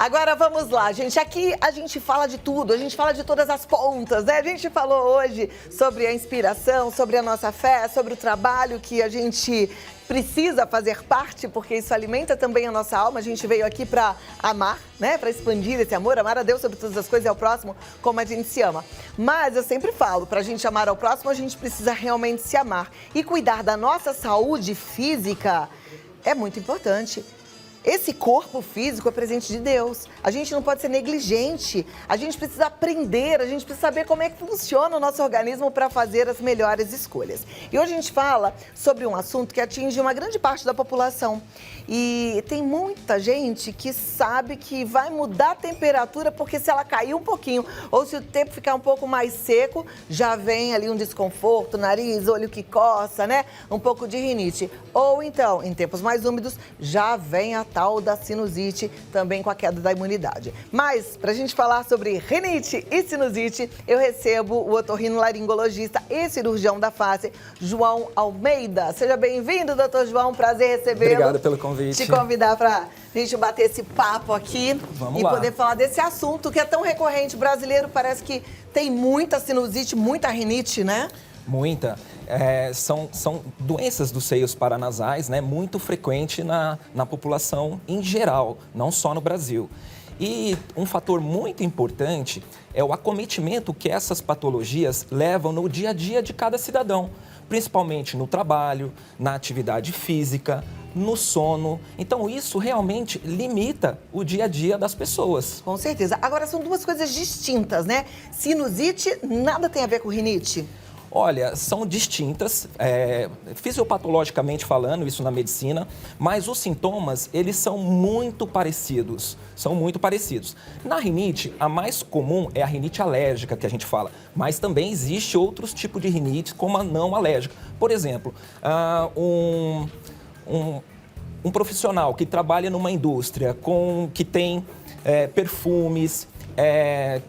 Agora vamos lá, gente. Aqui a gente fala de tudo, a gente fala de todas as pontas, né? A gente falou hoje sobre a inspiração, sobre a nossa fé, sobre o trabalho que a gente precisa fazer parte, porque isso alimenta também a nossa alma. A gente veio aqui para amar, né? Para expandir esse amor, amar a Deus sobre todas as coisas e ao próximo como a gente se ama. Mas eu sempre falo, para a gente amar ao próximo, a gente precisa realmente se amar. E cuidar da nossa saúde física é muito importante. Esse corpo físico é presente de Deus. A gente não pode ser negligente. A gente precisa aprender, a gente precisa saber como é que funciona o nosso organismo para fazer as melhores escolhas. E hoje a gente fala sobre um assunto que atinge uma grande parte da população. E tem muita gente que sabe que vai mudar a temperatura porque se ela cair um pouquinho ou se o tempo ficar um pouco mais seco, já vem ali um desconforto, nariz, olho que coça, né? Um pouco de rinite. Ou então, em tempos mais úmidos, já vem a tal da sinusite, também com a queda da imunidade. Mas, para a gente falar sobre rinite e sinusite, eu recebo o otorrinolaringologista e cirurgião da face, João Almeida. Seja bem-vindo, doutor João, prazer recebê-lo. Obrigado pelo convite. Te convidar para a gente bater esse papo aqui. Vamos e lá. Poder falar desse assunto que é tão recorrente. O brasileiro parece que tem muita sinusite, muita rinite, né? Muita. São doenças dos seios paranasais, né? Muito frequente na população em geral, não só no Brasil. E um fator muito importante é o acometimento que essas patologias levam no dia a dia de cada cidadão, principalmente no trabalho, na atividade física, no sono. Então, isso realmente limita o dia a dia das pessoas. Com certeza. Agora, são duas coisas distintas, né? Sinusite nada tem a ver com rinite. Olha, são distintas, fisiopatologicamente falando, isso na medicina, mas os sintomas, eles são muito parecidos, Na rinite, a mais comum é a rinite alérgica, que a gente fala, mas também existe outros tipos de rinite, como a não alérgica. Por exemplo, um profissional que trabalha numa indústria que tem perfumes,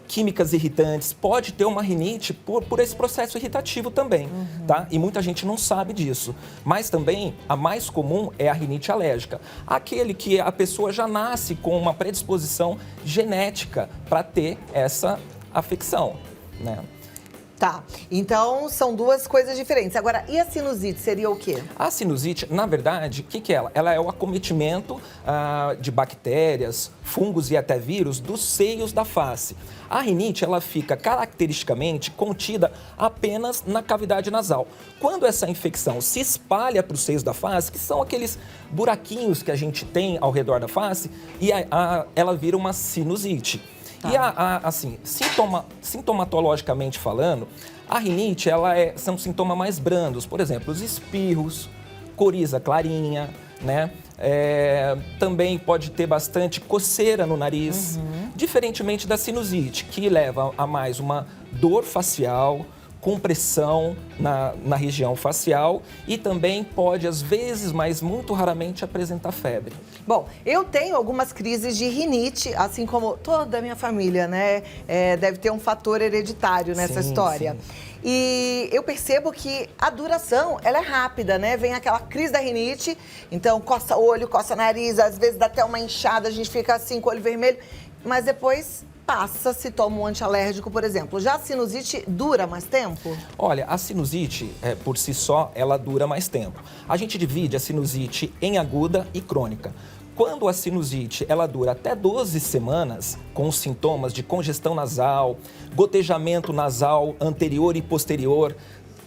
químicas irritantes, pode ter uma rinite por esse processo irritativo também, tá? E muita gente não sabe disso. Mas também, a mais comum é a rinite alérgica. Aquele que a pessoa já nasce com uma predisposição genética para ter essa afecção, né? Tá, então são duas coisas diferentes. Agora, e a sinusite seria o quê? A sinusite, na verdade, o que é ela? Ela é o acometimento de bactérias, fungos e até vírus dos seios da face. A rinite, ela fica caracteristicamente contida apenas na cavidade nasal. Quando essa infecção se espalha para os seios da face, que são aqueles buraquinhos que a gente tem ao redor da face, e ela vira uma sinusite. Tá. E sintomatologicamente falando, a rinite são sintomas mais brandos. Por exemplo, os espirros, coriza clarinha, né? Também pode ter bastante coceira no nariz. Diferentemente da sinusite, que leva a mais uma dor facial, compressão na região facial e também pode, às vezes, mas muito raramente, apresentar febre. Bom, eu tenho algumas crises de rinite, assim como toda a minha família, né? Deve ter um fator hereditário nessa história. Sim. E eu percebo que a duração, ela é rápida, né? Vem aquela crise da rinite, então coça olho, coça nariz, às vezes dá até uma inchada, a gente fica assim com o olho vermelho, mas depois passa se toma um antialérgico, por exemplo. Já a sinusite dura mais tempo? Olha, a sinusite, por si só, ela dura mais tempo. A gente divide a sinusite em aguda e crônica. Quando a sinusite, ela dura até 12 semanas, com os sintomas de congestão nasal, gotejamento nasal anterior e posterior,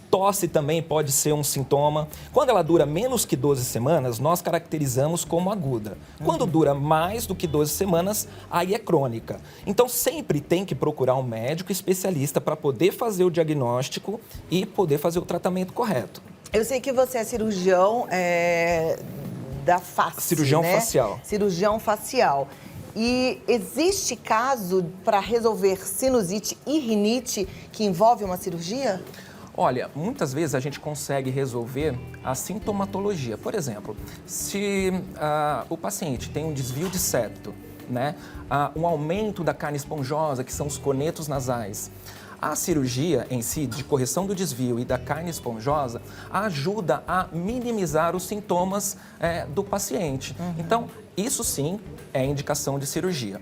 tosse também pode ser um sintoma. Quando ela dura menos que 12 semanas, nós caracterizamos como aguda. Quando dura mais do que 12 semanas, aí é crônica. Então, sempre tem que procurar um médico especialista para poder fazer o diagnóstico e poder fazer o tratamento correto. Eu sei que você é cirurgião da face, cirurgião facial. Cirurgião facial. E existe caso para resolver sinusite e rinite que envolve uma cirurgia? Olha, muitas vezes a gente consegue resolver a sintomatologia. Por exemplo, se o paciente tem um desvio de septo, né, um aumento da carne esponjosa, que são os conetos nasais, a cirurgia em si, de correção do desvio e da carne esponjosa, ajuda a minimizar os sintomas do paciente. Então, isso sim é indicação de cirurgia.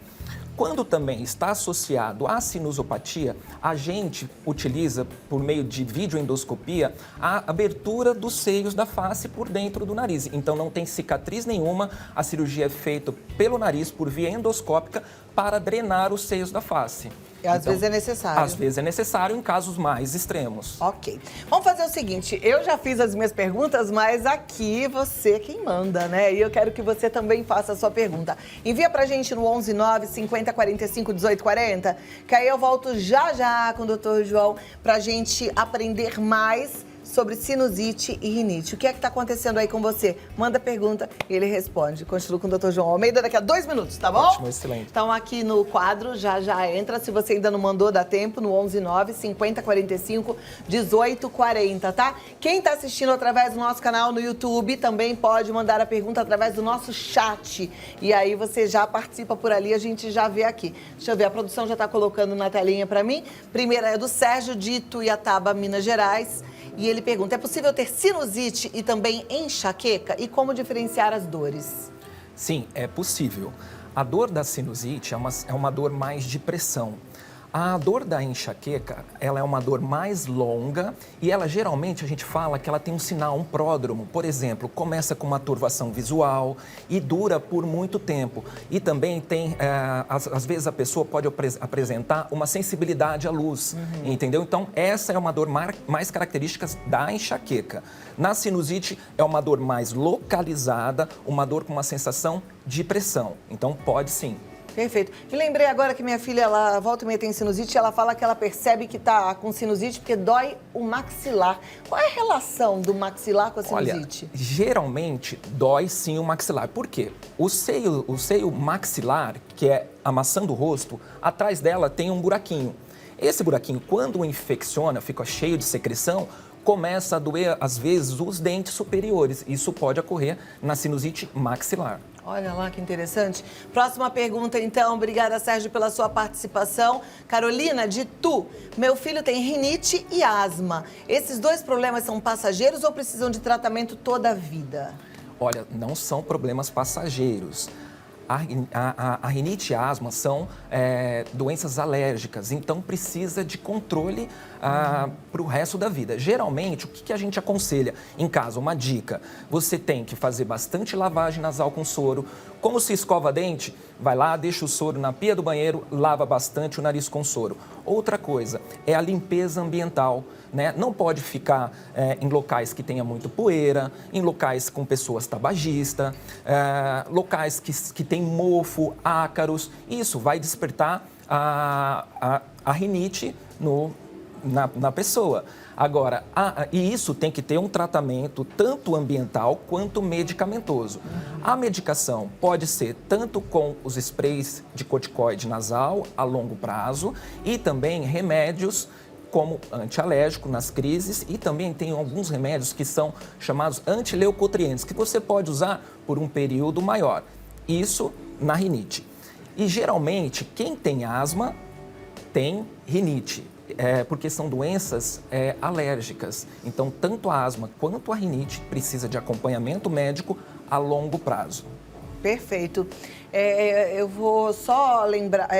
Quando também está associado à sinusopatia, a gente utiliza, por meio de videoendoscopia, a abertura dos seios da face por dentro do nariz. Então não tem cicatriz nenhuma, a cirurgia é feita pelo nariz, por via endoscópica, para drenar os seios da face. E às vezes é necessário. Às vezes é necessário em casos mais extremos. Ok. Vamos fazer o seguinte, eu já fiz as minhas perguntas, mas aqui você é quem manda, né? E eu quero que você também faça a sua pergunta. Envia pra gente no 119 50 45 18 40, que aí eu volto já com o Dr. João pra gente aprender mais sobre sinusite e rinite. O que é que tá acontecendo aí com você? Manda pergunta e ele responde. Continuo com o Dr. João Almeida daqui a 2 minutos, tá bom? Ótimo, excelente. Então aqui no quadro, já entra. Se você ainda não mandou, dá tempo, no 119 50 45 18 40, tá? Quem tá assistindo através do nosso canal no YouTube também pode mandar a pergunta através do nosso chat. E aí você já participa por ali, a gente já vê aqui. Deixa eu ver, a produção já tá colocando na telinha pra mim. Primeira é do Sérgio de Ituiataba, Minas Gerais. E ele pergunta, é possível ter sinusite e também enxaqueca? E como diferenciar as dores? Sim, é possível. A dor da sinusite é uma dor mais de pressão. A dor da enxaqueca, ela é uma dor mais longa e ela geralmente, a gente fala que ela tem um sinal, um pródromo. Por exemplo, começa com uma turvação visual e dura por muito tempo. E também tem, às vezes a pessoa pode apresentar uma sensibilidade à luz, entendeu? Então, essa é uma dor mais característica da enxaqueca. Na sinusite, é uma dor mais localizada, uma dor com uma sensação de pressão. Então, pode sim. Perfeito. E lembrei agora que minha filha, ela volta e meia tem sinusite, ela fala que ela percebe que tá com sinusite porque dói o maxilar. Qual é a relação do maxilar com a sinusite? Olha, geralmente dói sim o maxilar. Por quê? O seio maxilar, que é a maçã do rosto, atrás dela tem um buraquinho. Esse buraquinho, quando infecciona, fica cheio de secreção, começa a doer, às vezes, os dentes superiores. Isso pode ocorrer na sinusite maxilar. Olha lá que interessante. Próxima pergunta, então. Obrigada, Sérgio, pela sua participação. Carolina, de Tu. Meu filho tem rinite e asma. Esses dois problemas são passageiros ou precisam de tratamento toda a vida? Olha, não são problemas passageiros. A rinite e a asma são doenças alérgicas, então precisa de controle para o resto da vida. Geralmente, o que a gente aconselha? Em casa, uma dica, você tem que fazer bastante lavagem nasal com soro. Como se escova dente? Vai lá, deixa o soro na pia do banheiro, lava bastante o nariz com soro. Outra coisa é a limpeza ambiental, né? Não pode ficar em locais que tenha muito poeira, em locais com pessoas tabagistas, locais que tem mofo, ácaros. Isso vai despertar a rinite na pessoa. Agora, e isso tem que ter um tratamento tanto ambiental quanto medicamentoso. A medicação pode ser tanto com os sprays de corticoide nasal a longo prazo e também remédios como antialérgico nas crises e também tem alguns remédios que são chamados antileucotrientes, que você pode usar por um período maior. Isso na rinite. E geralmente, quem tem asma tem rinite. Porque são doenças alérgicas. Então, tanto a asma quanto a rinite precisa de acompanhamento médico a longo prazo. Perfeito. Eu vou só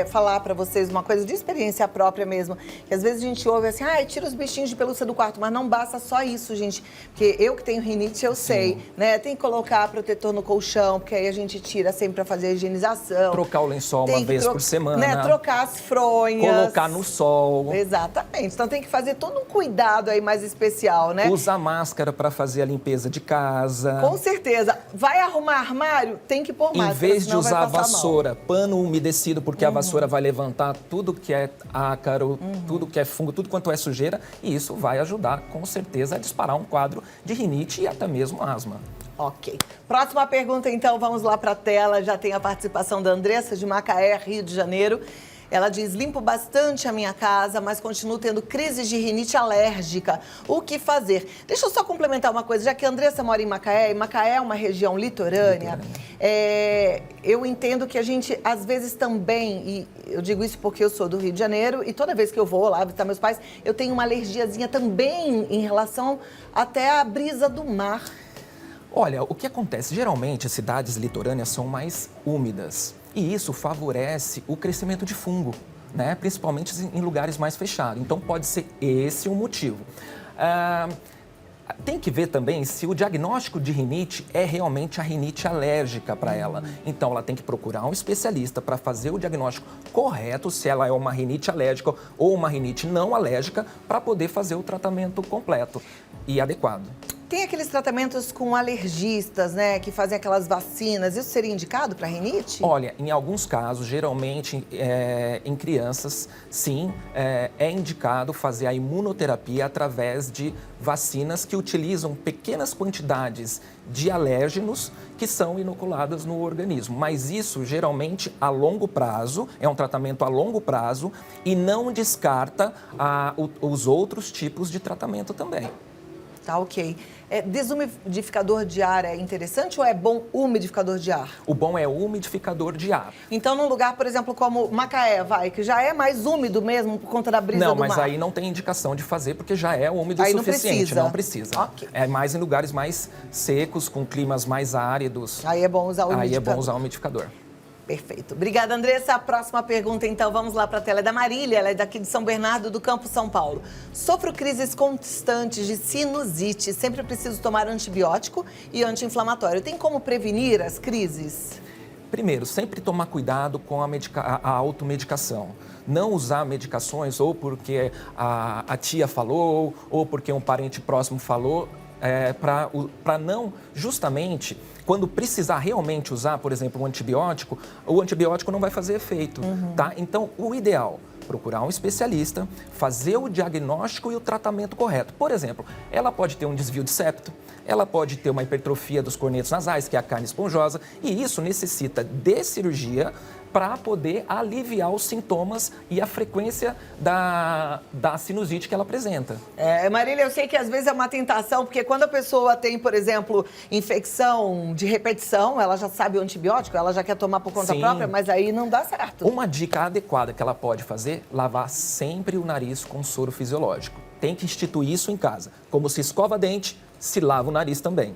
falar para vocês uma coisa de experiência própria mesmo. Que às vezes a gente ouve assim, tira os bichinhos de pelúcia do quarto, mas não basta só isso, gente. Porque eu que tenho rinite, eu sei, né? Tem que colocar protetor no colchão, porque aí a gente tira sempre para fazer a higienização. Trocar o lençol uma vez por semana. Né? Trocar as fronhas. Colocar no sol. Exatamente. Então tem que fazer todo um cuidado aí mais especial, né? Usar máscara para fazer a limpeza de casa. Com certeza. Vai arrumar armário? Tem que pôr máscara. Em vez de usar a vassoura, pano umedecido, porque a vassoura vai levantar tudo que é ácaro, tudo que é fungo, tudo quanto é sujeira, e isso vai ajudar, com certeza, a disparar um quadro de rinite e até mesmo asma. Ok. Próxima pergunta, então, vamos lá para a tela. Já tem a participação da Andressa, de Macaé, Rio de Janeiro. Ela diz, limpo bastante a minha casa, mas continuo tendo crises de rinite alérgica. O que fazer? Deixa eu só complementar uma coisa, já que a Andressa mora em Macaé, e Macaé é uma região litorânea, eu entendo que a gente, às vezes também, e eu digo isso porque eu sou do Rio de Janeiro, e toda vez que eu vou lá visitar meus pais, eu tenho uma alergiazinha também em relação até à brisa do mar. Olha, o que acontece? Geralmente, as cidades litorâneas são mais úmidas e isso favorece o crescimento de fungo, né? Principalmente em lugares mais fechados. Então, pode ser esse o motivo. Tem que ver também se o diagnóstico de rinite é realmente a rinite alérgica para ela. Então, ela tem que procurar um especialista para fazer o diagnóstico correto, se ela é uma rinite alérgica ou uma rinite não alérgica, para poder fazer o tratamento completo e adequado. Tem aqueles tratamentos com alergistas, né, que fazem aquelas vacinas. Isso seria indicado para rinite? Olha, em alguns casos, geralmente em crianças, sim, é indicado fazer a imunoterapia através de vacinas que utilizam pequenas quantidades de alérgenos que são inoculadas no organismo. Mas isso, geralmente, a longo prazo, é um tratamento a longo prazo e não descarta os outros tipos de tratamento também. Tá, ok. Desumidificador de ar é interessante ou é bom umidificador de ar? O bom é o umidificador de ar. Então, num lugar, por exemplo, como Macaé, que já é mais úmido mesmo por conta da brisa do mar. Não, mas aí não tem indicação de fazer porque já é úmido o aí suficiente. Não precisa. Okay. É mais em lugares mais secos, com climas mais áridos. Aí é bom usar o umidificador. Aí é bom usar o umidificador. Perfeito. Obrigada, Andressa. A próxima pergunta, então, vamos lá para a tela. É da Marília, ela é daqui de São Bernardo do Campo, São Paulo. Sofro crises constantes de sinusite. Sempre preciso tomar antibiótico e anti-inflamatório. Tem como prevenir as crises? Primeiro, sempre tomar cuidado com a automedicação. Não usar medicações ou porque a tia falou ou porque um parente próximo falou. Para não, justamente, quando precisar realmente usar, por exemplo, um antibiótico, o antibiótico não vai fazer efeito, tá? Então, o ideal, procurar um especialista, fazer o diagnóstico e o tratamento correto. Por exemplo, ela pode ter um desvio de septo, ela pode ter uma hipertrofia dos cornetos nasais, que é a carne esponjosa, e isso necessita de cirurgia para poder aliviar os sintomas e a frequência da sinusite que ela apresenta. Marília, eu sei que às vezes é uma tentação, porque quando a pessoa tem, por exemplo, infecção de repetição, ela já sabe o antibiótico, ela já quer tomar por conta própria, mas aí não dá certo. Uma dica adequada que ela pode fazer, lavar sempre o nariz com soro fisiológico. Tem que instituir isso em casa. Como se escova dente, se lava o nariz também.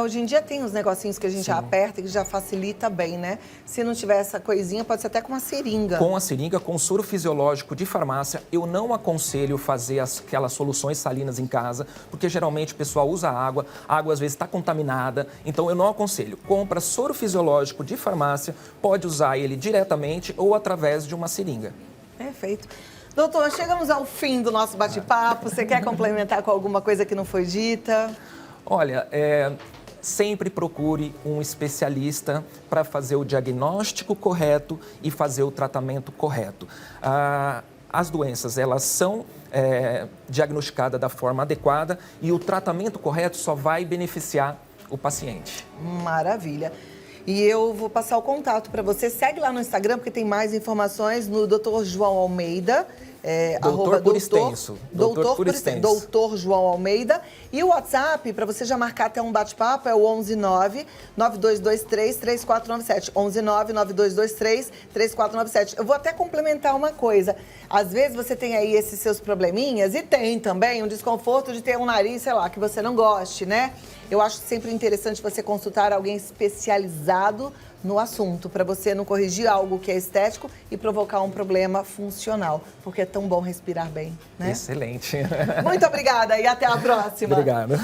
Hoje em dia tem uns negocinhos que a gente já aperta e que já facilita bem, né? Se não tiver essa coisinha, pode ser até com uma seringa. Com a seringa, com soro fisiológico de farmácia, eu não aconselho fazer aquelas soluções salinas em casa, porque geralmente o pessoal usa água, a água às vezes está contaminada, então eu não aconselho. Compra soro fisiológico de farmácia, pode usar ele diretamente ou através de uma seringa. Perfeito. Doutor, chegamos ao fim do nosso bate-papo. Você quer complementar com alguma coisa que não foi dita? Olha, sempre procure um especialista para fazer o diagnóstico correto e fazer o tratamento correto. As doenças, elas são diagnosticadas da forma adequada e o tratamento correto só vai beneficiar o paciente. Maravilha. E eu vou passar o contato para você. Segue lá no Instagram, porque tem mais informações no Dr. João Almeida. Doutor por extenso. Doutor João Almeida. E o WhatsApp, para você já marcar até um bate-papo, é o 119-9223-3497. 119-9223-3497. Eu vou até complementar uma coisa. Às vezes você tem aí esses seus probleminhas e tem também um desconforto de ter um nariz, sei lá, que você não goste, né? Eu acho sempre interessante você consultar alguém especializado no assunto, para você não corrigir algo que é estético e provocar um problema funcional, porque é tão bom respirar bem, né? Excelente. Muito obrigada e até a próxima. Obrigado.